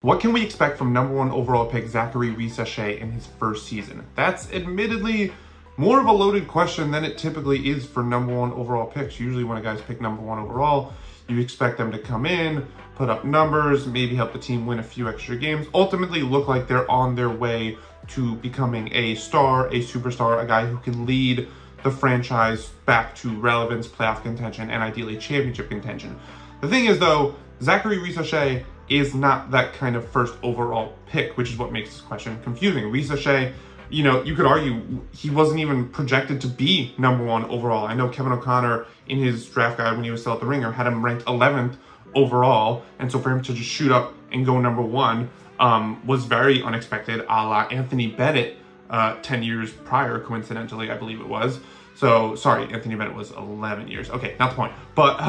What can we expect from #1 overall pick Zaccharie Risacher in his first season? That's admittedly more of a loaded question than it typically is for #1 overall picks. Usually when a guy's picked #1 overall, you expect them to come in, put up numbers, maybe help the team win a few extra games, ultimately look like they're on their way to becoming a star, a superstar, a guy who can lead the franchise back to relevance, playoff contention, and ideally championship contention. The thing is though, Zaccharie Risacher is not that kind of first overall pick, which is what makes this question confusing. Risacher, you know, you could argue he wasn't even projected to be #1 overall. I know Kevin O'Connor in his draft guide when he was still at the Ringer had him ranked 11th overall, and so for him to just shoot up and go #1 was very unexpected, a la Anthony Bennett 10 years prior, coincidentally, I believe it was. So, sorry, Anthony Bennett was 11 years. Okay, not the point. But,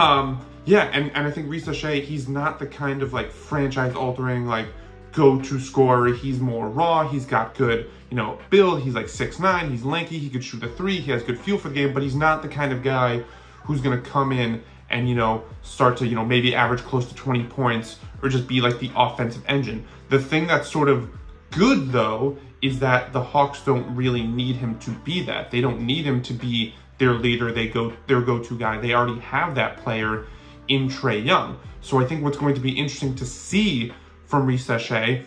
yeah, and I think Risacher, he's not the kind of, like, franchise-altering, like, go-to scorer. He's more raw. He's got good, you know, build. He's, like, 6'9". He's lanky. He could shoot a three. He has good feel for the game, but he's not the kind of guy who's going to come in and, you know, start to, you know, maybe average close to 20 points or just be, like, the offensive engine. The thing that's sort of good, though, is that the Hawks don't really need him to be that. They don't need him to be their leader, their go-to guy. They already have that player in Trae Young. So I think what's going to be interesting to see from Risacher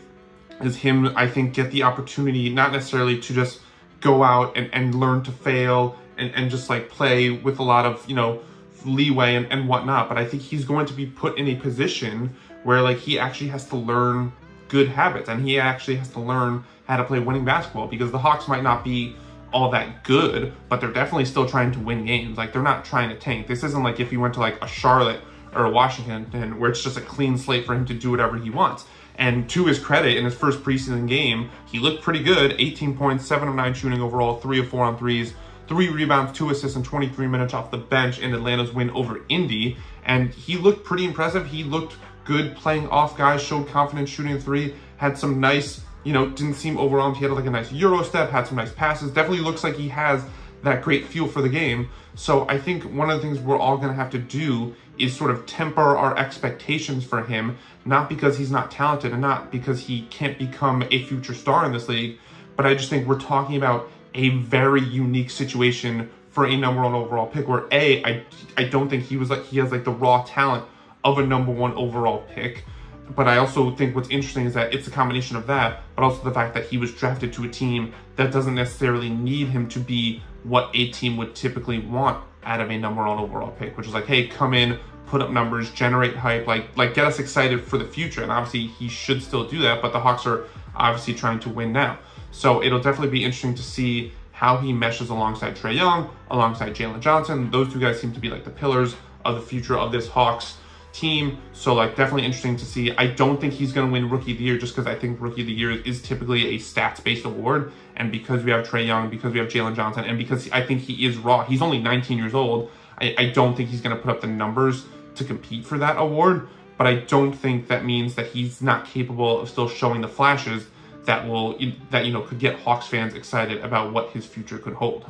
is him, I think, get the opportunity, not necessarily to just go out and learn to fail and just like play with a lot of, you know, leeway and whatnot, but I think he's going to be put in a position where like he actually has to learn good habits, and he actually has to learn how to play winning basketball, because the Hawks might not be all that good, but they're definitely still trying to win games. Like, they're not trying to tank. This isn't like if he went to like a Charlotte or a Washington where it's just a clean slate for him to do whatever he wants. And to his credit, in his first preseason game, he looked pretty good. 18 points, 7 of 9 shooting overall, 3 of 4 on threes, 3 rebounds, 2 assists, and 23 minutes off the bench in Atlanta's win over Indy. And he looked pretty impressive. He looked good playing off guys, showed confidence shooting a three, had some nice, you know, didn't seem overwhelmed. He had like a nice Euro step, had some nice passes. Definitely looks like he has that great feel for the game. So I think one of the things we're all gonna have to do is sort of temper our expectations for him, not because he's not talented and not because he can't become a future star in this league, but I just think we're talking about a very unique situation for a #1 overall pick where I don't think he has like the raw talent of a #1 overall pick. But I also think what's interesting is that it's a combination of that, but also the fact that he was drafted to a team that doesn't necessarily need him to be what a team would typically want out of a #1 overall pick, which is like, hey, come in, put up numbers, generate hype, like get us excited for the future. And obviously he should still do that, but the Hawks are obviously trying to win now. So it'll definitely be interesting to see how he meshes alongside Trae Young, alongside Jalen Johnson. Those two guys seem to be like the pillars of the future of this Hawks team. So like definitely interesting to see. I don't think he's going to win Rookie of the Year, just because I think Rookie of the Year is typically a stats-based award. And because we have Trae Young, because we have Jalen Johnson, and because I think he is raw, he's only 19 years old, I don't think he's going to put up the numbers to compete for that award. But I don't think that means that he's not capable of still showing the flashes that you know, could get Hawks fans excited about what his future could hold.